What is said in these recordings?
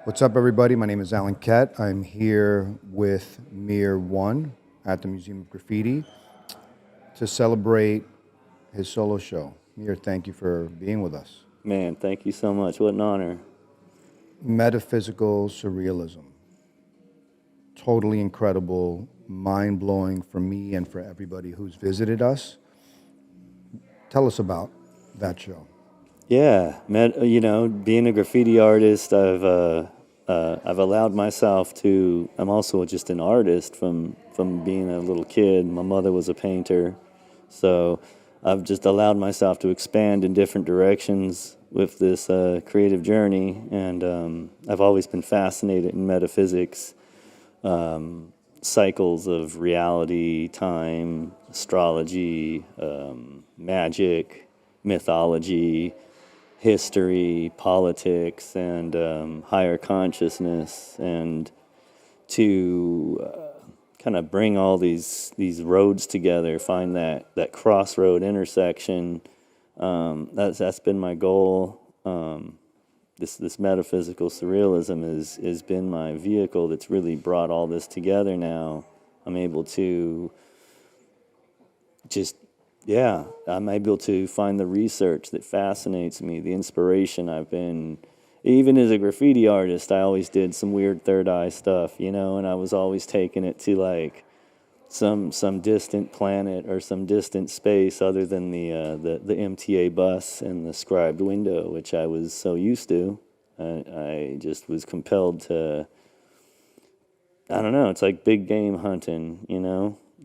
What's up, everybody? My name is Alan Ket. I'm here with Mir One at the Museum of Graffiti to celebrate his solo show. Mir, thank you for being with us. Man, thank you so much. What an honor. Metaphysical Surrealism. Totally incredible, mind-blowing for me and for everybody who's visited us. Tell us about that show. Yeah, being a graffiti artist, I've allowed myself to. I'm also just an artist from being a little kid. My mother was a painter, so I've just allowed myself to expand in different directions with this creative journey. And I've always been fascinated in metaphysics, cycles of reality, time, astrology, magic, mythology, history, politics, and higher consciousness, and to kind of bring all these roads together, find that crossroad intersection. That's been my goal. This metaphysical surrealism has been my vehicle that's really brought all this together. Now I'm able to I'm able to find the research that fascinates me, the inspiration. Even as a graffiti artist, I always did some weird third eye stuff, and I was always taking it to like some distant planet or some distant space other than the MTA bus and the scribed window, which I was so used to. I just was compelled to, I don't know, it's like big game hunting.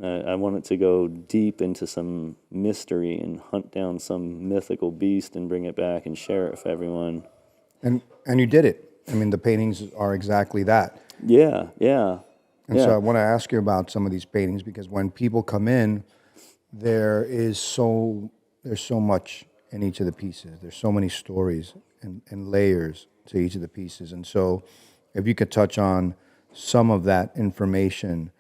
I wanted to go deep into some mystery and hunt down some mythical beast and bring it back and share it with everyone. And you did it. I mean, the paintings are exactly that. Yeah, yeah. And so I want to ask you about some of these paintings, because when people come in, there's so much in each of the pieces. There's so many stories and layers to each of the pieces. And so if you could touch on some of that information,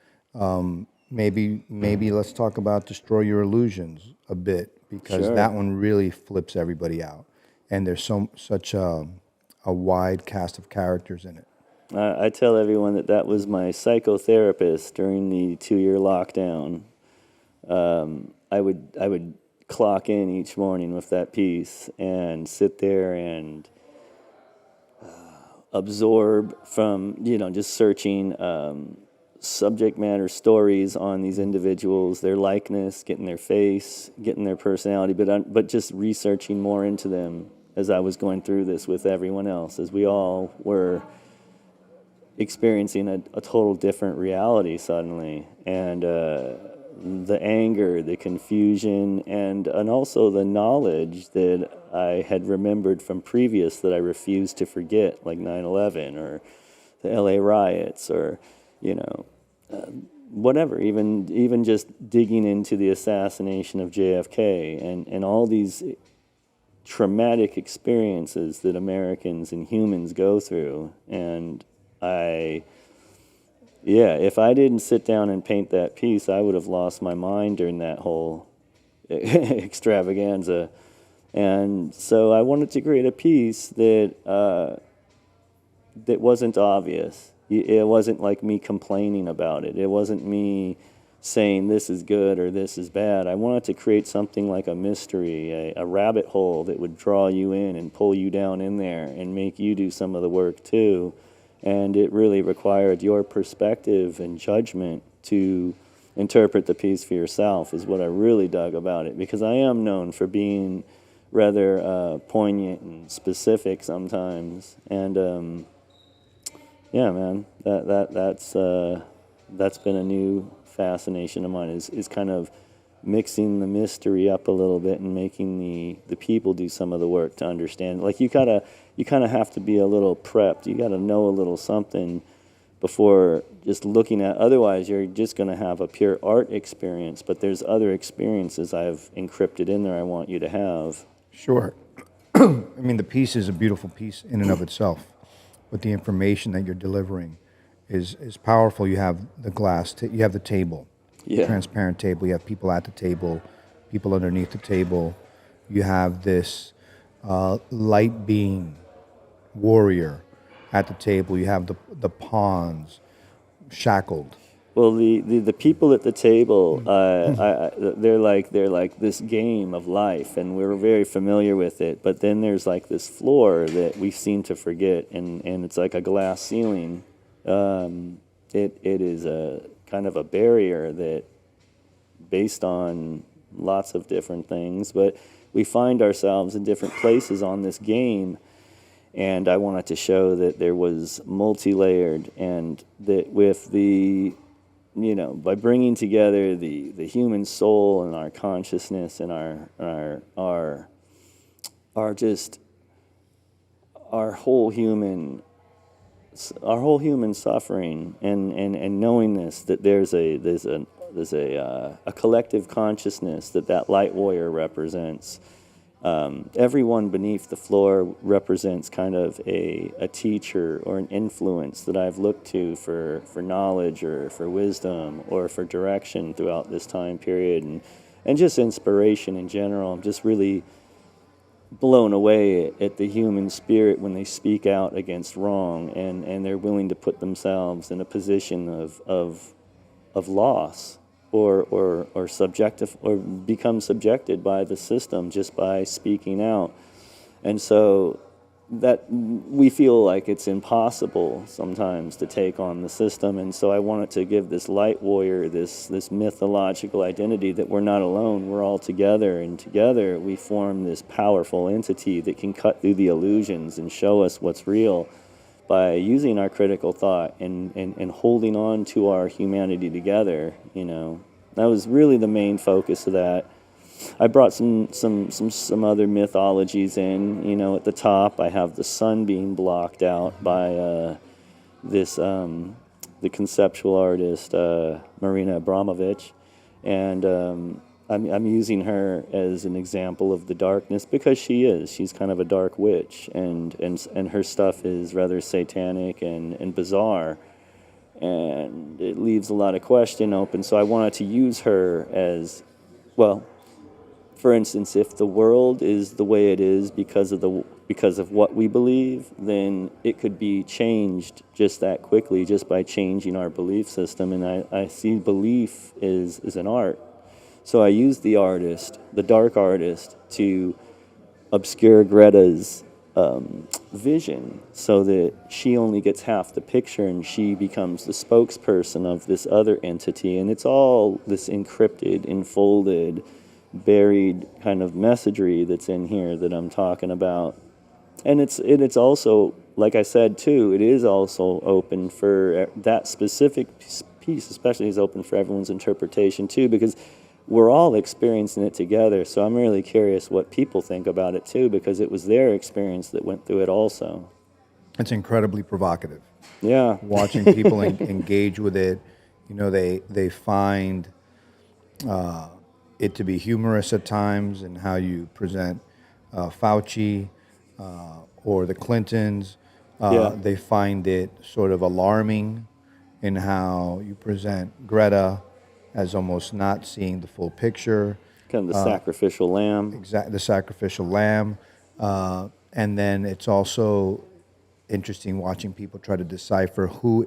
maybe let's talk about Destroy Your Illusions a bit, because Sure. that one really flips everybody out. And there's such a wide cast of characters in it. I tell everyone that was my psychotherapist during the 2-year lockdown. I would clock in each morning with that piece and sit there and absorb from just searching subject matter stories on these individuals, their likeness, getting their face, getting their personality, but just researching more into them as I was going through this with everyone else, as we all were experiencing a total different reality suddenly. And the anger, the confusion, and also the knowledge that I had remembered from previous that I refused to forget, like 9/11 or the LA riots, or whatever, even just digging into the assassination of JFK and all these traumatic experiences that Americans and humans go through. And if I didn't sit down and paint that piece, I would have lost my mind during that whole extravaganza. And so I wanted to create a piece that wasn't obvious. It wasn't like me complaining about it. It wasn't me saying this is good or this is bad. I wanted to create something like a mystery, a rabbit hole that would draw you in and pull you down in there and make you do some of the work too. And it really required your perspective and judgment to interpret the piece for yourself, is what I really dug about it, because I am known for being rather poignant and specific sometimes. And yeah, man, that's been a new fascination of mine, is kind of mixing the mystery up a little bit and making the people do some of the work to understand. Like you kind of have to be a little prepped. You got to know a little something before just looking at. Otherwise, you're just going to have a pure art experience. But there's other experiences I've encrypted in there I want you to have. Sure. I mean, the piece is a beautiful piece in and of itself, but the information that you're delivering is powerful. You have the glass, you have the table, transparent table. You have people at the table, people underneath the table. You have this light being warrior at the table. You have the pawns shackled. Well, the people at the table, they're like this game of life, and we're very familiar with it. But then there's like this floor that we seem to forget, and it's like a glass ceiling. It is a kind of a barrier that, based on lots of different things, but we find ourselves in different places on this game. And I wanted to show that there was multi-layered, and that with the, by bringing together the human soul and our consciousness and our just our whole human suffering, and knowing this, that there's a collective consciousness that light warrior represents. Everyone beneath the floor represents kind of a teacher or an influence that I've looked to for knowledge or for wisdom or for direction throughout this time period, and just inspiration in general. I'm just really blown away at the human spirit when they speak out against wrong, and they're willing to put themselves in a position of loss. Or subjective, or become subjected by the system just by speaking out. And so that we feel like it's impossible sometimes to take on the system. And so I wanted to give this light warrior this mythological identity that we're not alone, we're all together, and together we form this powerful entity that can cut through the illusions and show us what's real, by using our critical thought and holding on to our humanity together. That was really the main focus of that. I brought some other mythologies in. At the top, I have the sun being blocked out by the conceptual artist Marina Abramovich, and I'm using her as an example of the darkness, because she's kind of a dark witch, and her stuff is rather satanic and bizarre, and it leaves a lot of question open. So I wanted to use her as, well, for instance, if the world is the way it is because of what we believe, then it could be changed just that quickly, just by changing our belief system. And I see belief is an art. So I used the artist, the dark artist, to obscure Greta's vision, so that she only gets half the picture, and she becomes the spokesperson of this other entity. And it's all this encrypted, enfolded, buried kind of messagery that's in here that I'm talking about. And it's also, like I said too, it is also open for that specific piece, especially is open for everyone's interpretation too, because we're all experiencing it together. So I'm really curious what people think about it too, because it was their experience that went through it also. It's incredibly provocative. Yeah. Watching people engage with it, they find it to be humorous at times, and how you present Fauci or the Clintons. They find it sort of alarming in how you present Greta as almost not seeing the full picture. Kind of the sacrificial lamb. Exactly, the sacrificial lamb. And then it's also interesting watching people try to decipher who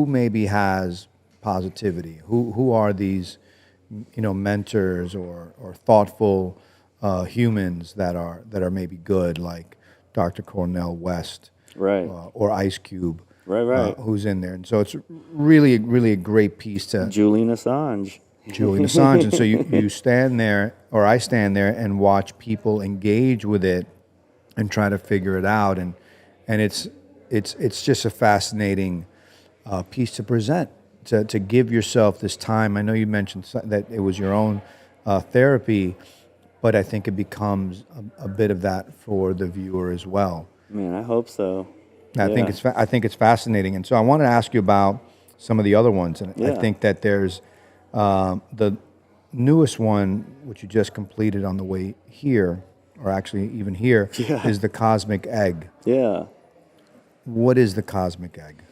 maybe has positivity, who are these, mentors or thoughtful humans that are maybe good, like Dr. Cornel West, right, or Ice Cube. Right. Who's in there. And so it's really a great piece to... Julian Assange. And so you stand there, or I stand there, and watch people engage with it and try to figure it out. And it's just a fascinating piece to present, to give yourself this time. I know you mentioned that it was your own therapy, but I think it becomes a bit of that for the viewer as well. Man, I hope so. I think it's fascinating, and so I want to ask you about some of the other ones. And I think that there's the newest one, which you just completed on the way here, or actually even here, is the Cosmic Egg. Yeah. What is the Cosmic Egg?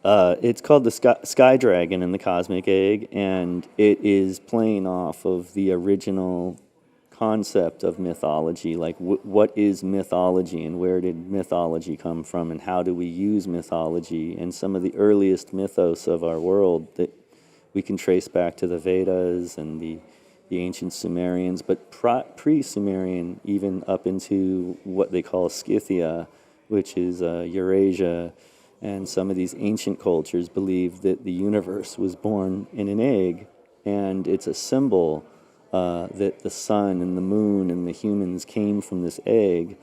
It's called the Sky Dragon and the Cosmic Egg, and it is playing off of the original concept of mythology, like what is mythology and where did mythology come from and how do we use mythology, and some of the earliest mythos of our world that we can trace back to the Vedas and the ancient Sumerians, but pre-Sumerian, even up into what they call Scythia, which is Eurasia, and some of these ancient cultures believe that the universe was born in an egg, and it's a symbol that the sun and the moon and the humans came from this egg.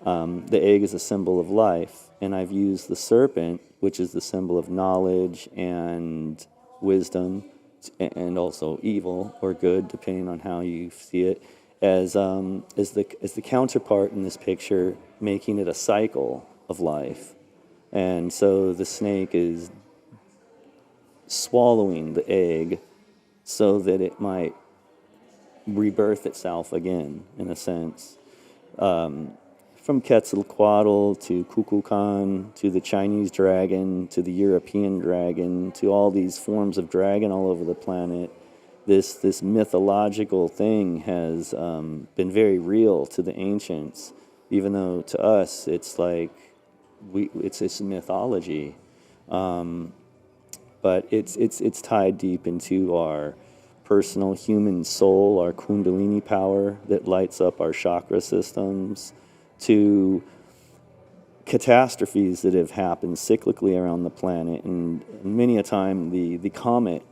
The egg is a symbol of life, and I've used the serpent, which is the symbol of knowledge and wisdom, and also evil or good, depending on how you see it, as the counterpart in this picture, making it a cycle of life. And so the snake is swallowing the egg so that it might rebirth itself again, in a sense. From Quetzalcoatl to Kukulkan to the Chinese dragon to the European dragon to all these forms of dragon all over the planet, this mythological thing has been very real to the ancients, even though to us it's like it's this mythology, but it's tied deep into our personal human soul, our kundalini power that lights up our chakra systems, to catastrophes that have happened cyclically around the planet. And many a time the comet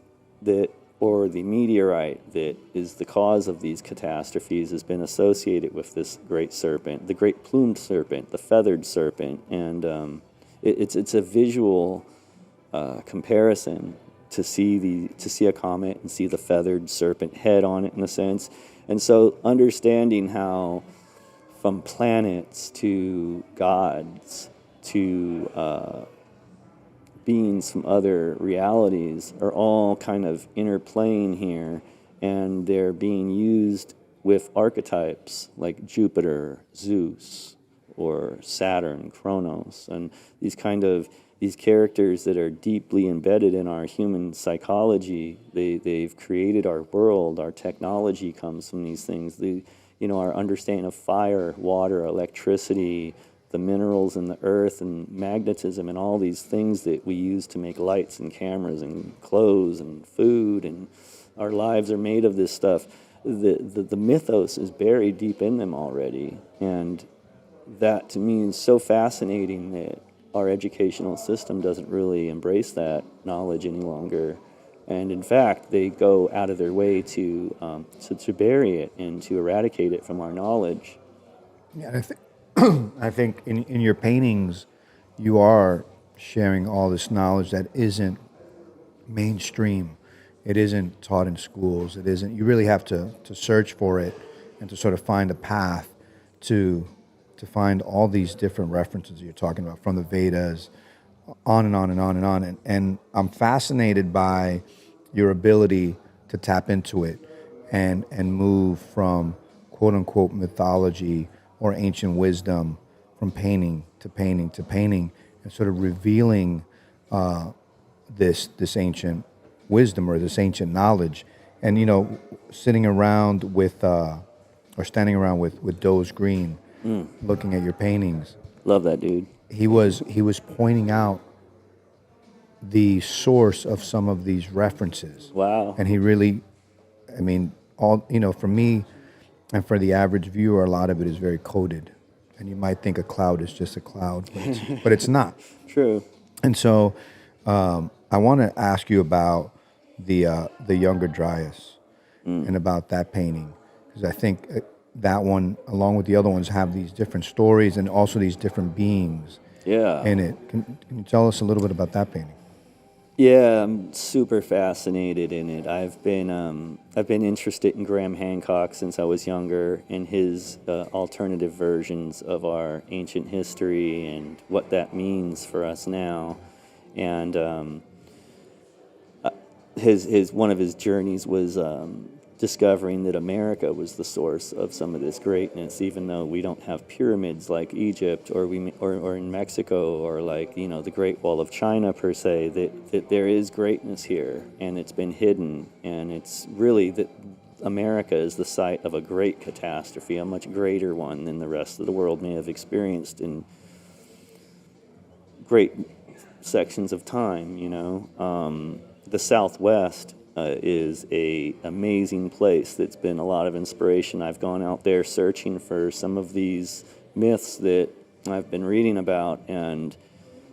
that or the meteorite that is the cause of these catastrophes has been associated with this great serpent, the great plumed serpent, the feathered serpent. And it's a visual comparison to see a comet and see the feathered serpent head on it, in a sense. And so understanding how from planets to gods to beings from other realities are all kind of interplaying here, and they're being used with archetypes like Jupiter, Zeus, or Saturn, Kronos, and these characters that are deeply embedded in our human psychology. They've created our world. Our technology comes from these things. Our understanding of fire, water, electricity, the minerals in the earth, and magnetism, and all these things that we use to make lights and cameras and clothes and food, and our lives are made of this stuff. The mythos is buried deep in them already, and that to me is so fascinating that our educational system doesn't really embrace that knowledge any longer. And in fact, they go out of their way to bury it and to eradicate it from our knowledge. Yeah, I think in your paintings, you are sharing all this knowledge that isn't mainstream. It isn't taught in schools. It isn't. You really have to search for it and to sort of find a path to find all these different references you're talking about, from the Vedas, on and on and on and on. And I'm fascinated by your ability to tap into it and move from quote unquote mythology or ancient wisdom, from painting to painting to painting, and sort of revealing this ancient wisdom or this ancient knowledge. And sitting around with or standing around with Doe's Green, looking at your paintings. Love that dude. He was pointing out the source of some of these references. Wow. And he really, for me and for the average viewer, a lot of it is very coded. And you might think a cloud is just a cloud, but it's not. True. And so I want to ask you about the Younger Dryas and about that painting, because I think that one, along with the other ones, have these different stories and also these different beings in it. Can you tell us a little bit about that painting? Yeah, I'm super fascinated in it. I've been interested in Graham Hancock since I was younger, in his alternative versions of our ancient history and what that means for us now. And his one of his journeys was discovering that America was the source of some of this greatness, even though we don't have pyramids like Egypt or in Mexico, or like the Great Wall of China per se. That there is greatness here, and it's been hidden, and it's really that America is the site of a great catastrophe, a much greater one than the rest of the world may have experienced in great sections of time, you know. The Southwest is a amazing place that's been a lot of inspiration. I've gone out there searching for some of these myths that I've been reading about, and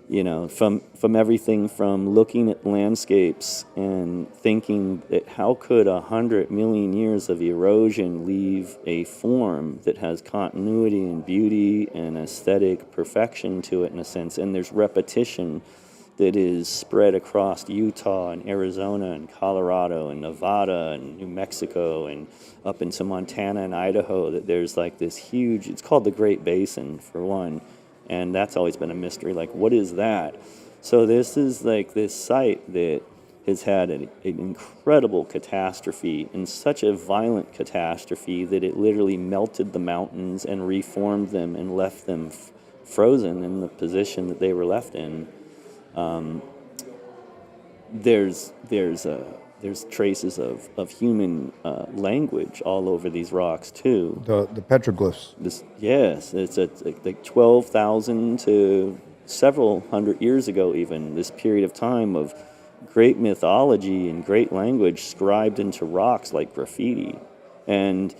you know, from everything from looking at landscapes and thinking that how could 100 million years of erosion leave a form that has continuity and beauty and aesthetic perfection to it in a sense, and there's repetition that is spread across Utah and Arizona and Colorado and Nevada and New Mexico and up into Montana and Idaho, that there's like this huge, it's called the Great Basin for one, and that's always been a mystery, like what is that? So this is like this site that has had an incredible catastrophe, and such a violent catastrophe that it literally melted the mountains and reformed them and left them frozen in the position that they were left in. There's traces of human language all over these rocks too. The petroglyphs. Yes, it's like 12,000 to several hundred years ago even, this period of time of great mythology and great language scribed into rocks like graffiti. And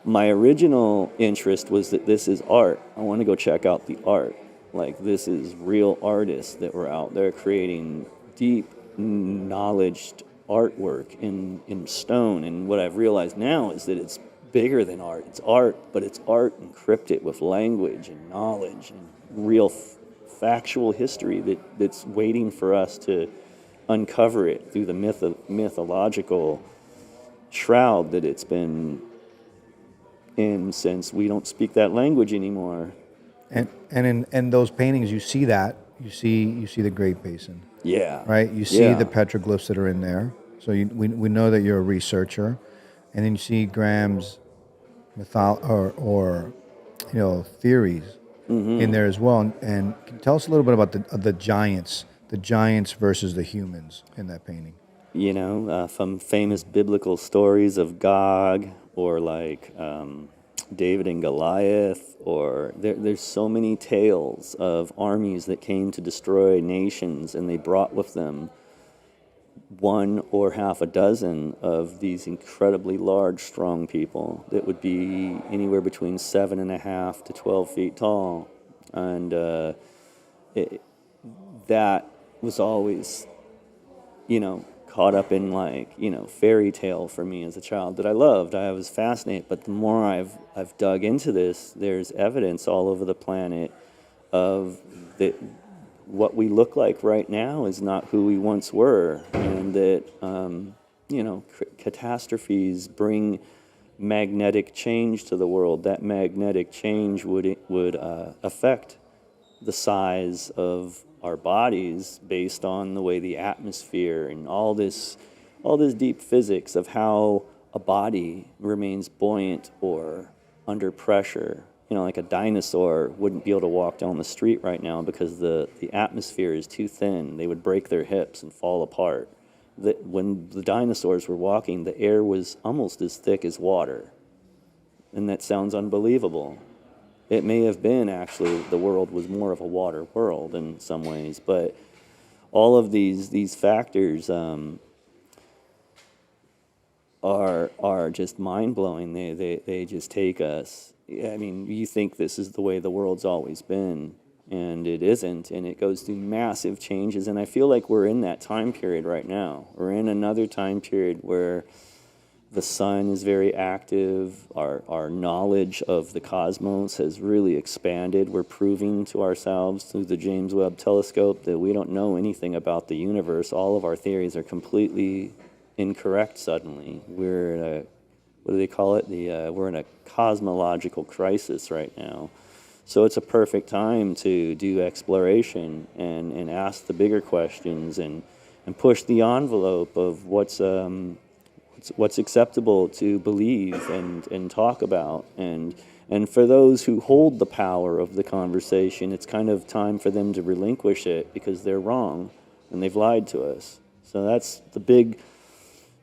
my original interest was that this is art. I want to go check out the art. Like, this is real artists that were out there creating deep, knowledged artwork in stone. And what I've realized now is that it's bigger than art. It's art, but it's art encrypted with language and knowledge and real factual history that's waiting for us to uncover it through the mythological shroud that it's been in, since we don't speak that language anymore. And in those paintings, you see that. You see the Great Basin. Yeah. Right? You see the petroglyphs that are in there. So we know that you're a researcher. And then you see Graham's or theories in there as well. And tell us a little bit about the giants versus the humans in that painting. You know, from famous biblical stories of Gog, or like David and Goliath, or there's so many tales of armies that came to destroy nations, and they brought with them one or half a dozen of these incredibly large, strong people that would be anywhere between 7.5 to 12 feet tall. And that was always, caught up in fairy tale for me as a child that I loved. I was fascinated, but the more I've dug into this, there's evidence all over the planet of that what we look like right now is not who we once were, and that catastrophes bring magnetic change to the world. That magnetic change would affect the size of our bodies based on the way the atmosphere and all this deep physics of how a body remains buoyant or under pressure. Like a dinosaur wouldn't be able to walk down the street right now because the atmosphere is too thin. They would break their hips and fall apart. When the dinosaurs were walking, the air was almost as thick as water. And that sounds unbelievable. It may have been, actually, the world was more of a water world in some ways, but all of these factors are just mind-blowing. They just take us. I mean, you think this is the way the world's always been, and it isn't, and it goes through massive changes, and I feel like we're in that time period right now. We're in another time period where the sun is very active. Our knowledge of the cosmos has really expanded. We're proving to ourselves through the James Webb Telescope that we don't know anything about the universe. All of our theories are completely incorrect suddenly. We're in a, what do they call it? We're in a cosmological crisis right now. So it's a perfect time to do exploration and ask the bigger questions and push the envelope of what's acceptable to believe and talk about. And for those who hold the power of the conversation, it's kind of time for them to relinquish it because they're wrong and they've lied to us. So that's the big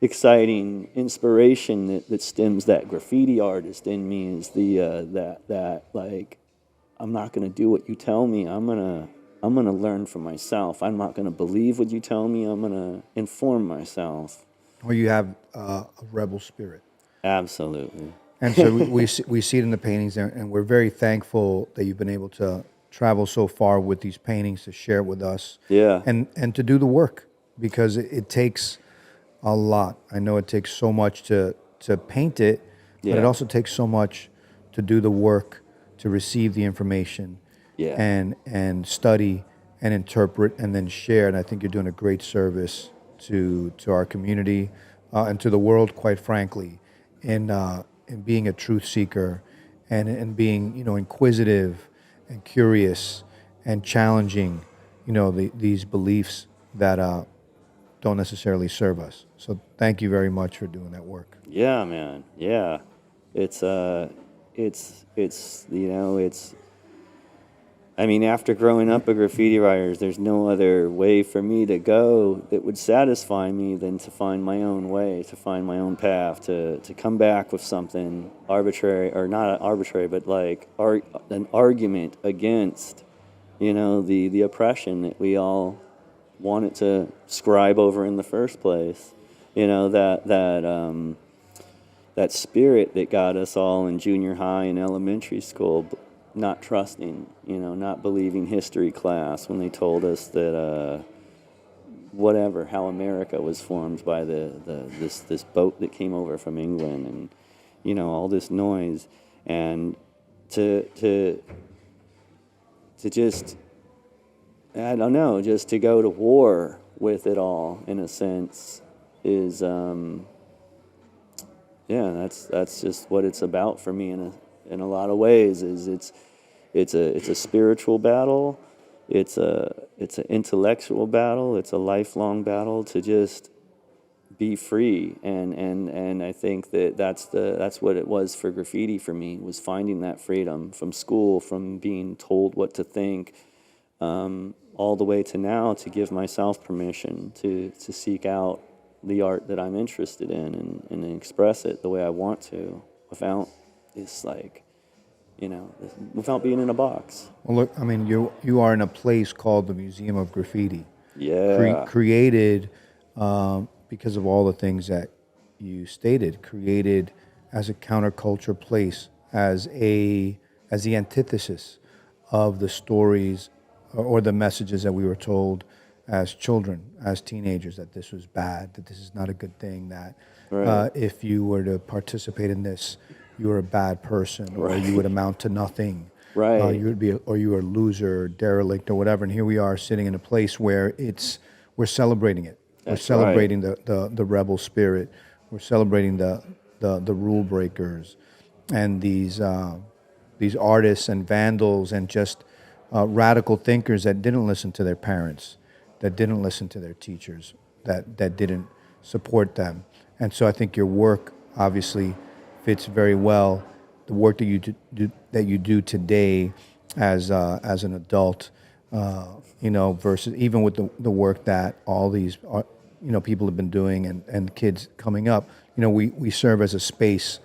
exciting inspiration that stems that graffiti artist in me is the that like, I'm not gonna do what you tell me. I'm gonna learn for myself. I'm not gonna believe what you tell me. I'm gonna inform myself. Or you have a rebel spirit. Absolutely. And so we see it in the paintings, and we're very thankful that you've been able to travel so far with these paintings to share it with us, Yeah. and to do the work, because it takes a lot. I know it takes so much to paint it, but it Yeah. also takes so much to do the work, to receive the information, Yeah. and study and interpret and then share. And I think you're doing a great service to our community, and to the world, quite frankly, in being a truth seeker, and being, inquisitive and curious and challenging, these beliefs that don't necessarily serve us. So thank you very much for doing that work. Yeah, man. Yeah. It's it's I mean, after growing up a graffiti writer, there's no other way for me to go that would satisfy me than to find my own way, to find my own path, to come back with something arbitrary, or not arbitrary, but like an argument against, the oppression that we all wanted to scribe over in the first place. That spirit that got us all in junior high and elementary school, not trusting, not believing history class when they told us that how America was formed by this boat that came over from England, and all this noise, and to just, I don't know, just to go to war with it all, in a sense, is that's just what it's about for me in a lot of ways. Is it's a spiritual battle, it's an intellectual battle, it's a lifelong battle to just be free, and I think that's what it was for graffiti for me, was finding that freedom from school, from being told what to think, all the way to now, to give myself permission to seek out the art that I'm interested in, and express it the way I want to, without this, like, without being in a box. Well, look, I mean, you are in a place called the Museum of Graffiti, Yeah. created because of all the things that you stated, created as a counterculture place, as the antithesis of the stories or the messages that we were told as children, as teenagers, that this was bad, that this is not a good thing, that Right. if you were to participate in this, you were a bad person, or Right. you would amount to nothing. Right. You would be, or you were a loser, derelict, or whatever. And here we are sitting in a place where we're celebrating it. We're That's celebrating the rebel spirit. We're celebrating the rule breakers, and these artists and vandals, and just radical thinkers that didn't listen to their parents, that didn't listen to their teachers, that didn't support them. And so I think your work obviously fits very well. The work that you do today as an adult, versus even with the work that all these people have been doing, and kids coming up. We serve as a space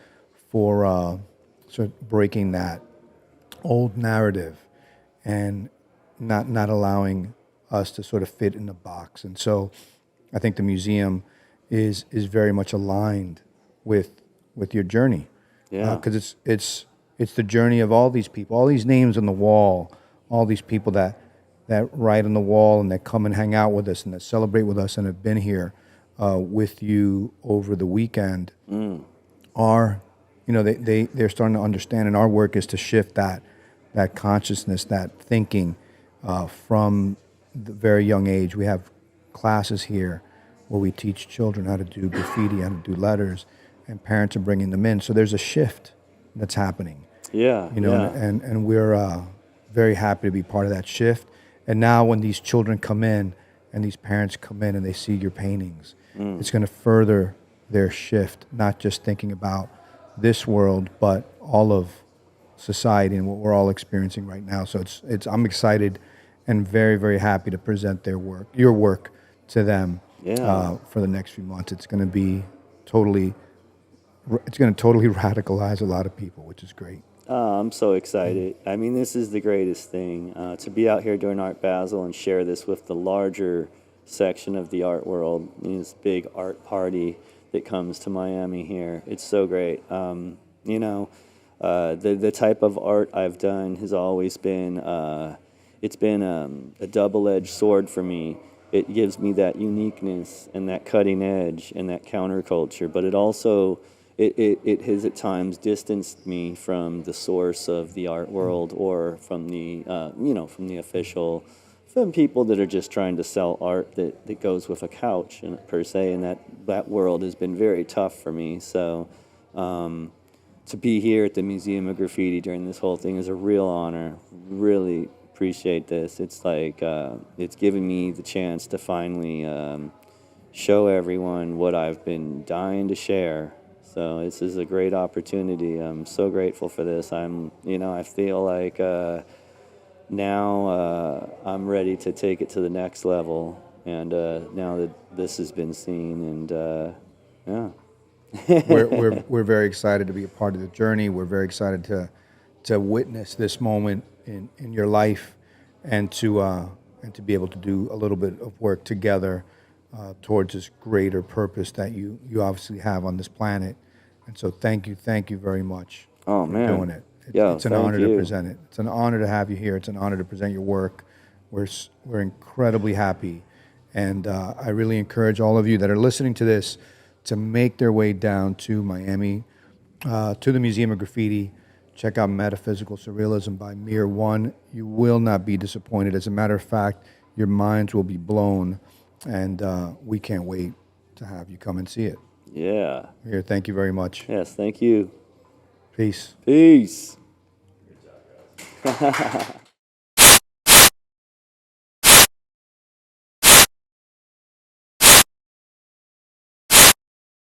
for sort of breaking that old narrative, and not allowing us to sort of fit in a box. And so I think the museum is very much aligned with your journey. Yeah. Because it's the journey of all these people, all these names on the wall, all these people that write on the wall, and that come and hang out with us, and that celebrate with us, and have been here with you over the weekend. Are they're starting to understand, and our work is to shift that consciousness, that thinking, from the very young age. We have classes here where we teach children how to do graffiti, how to do letters, and parents are bringing them in. So there's a shift that's happening. Yeah. Yeah. And we're very happy to be part of that shift. And now when these children come in, and these parents come in, and they see your paintings, it's going to further their shift, not just thinking about this world, but all of society and what we're all experiencing right now. So I'm excited and very, very happy to present your work to them, Yeah. for the next few months. It's going to be totally, it's going to totally radicalize a lot of people, which is great. I'm so excited. I mean, this is the greatest thing to be out here doing Art Basel and share this with the larger section of the art world. This big art party that comes to Miami here. It's so great. You know, the type of art I've done has always been it's been a double-edged sword for me. It gives me that uniqueness and that cutting edge and that counterculture, but it also it has at times distanced me from the source of the art world or from the from the official, from people that are just trying to sell art that goes with a couch and per se, and that world has been very tough for me. So to be here at the Museum of Graffiti during this whole thing is a real honor. Really appreciate this. It's like it's given me the chance to finally show everyone what I've been dying to share. So this is a great opportunity. I'm so grateful for this. I feel like now I'm ready to take it to the next level. And now that this has been seen, and yeah. We're very excited to be a part of the journey. We're very excited to witness this moment in your life, and to be able to do a little bit of work together towards this greater purpose that you obviously have on this planet. And so thank you very much Oh, for man. doing it. Yo, It's an thank honor you. to present it. It's an honor to have you here. It's an honor to present your work. We're incredibly happy, and I really encourage all of you that are listening to this to make their way down to Miami, to the Museum of Graffiti. Check out Metaphysical Surrealism by Mir One. You will not be disappointed. As a matter of fact, your minds will be blown, and we can't wait to have you come and see it. Yeah. Here, thank you very much. Yes, thank you. Peace. Peace.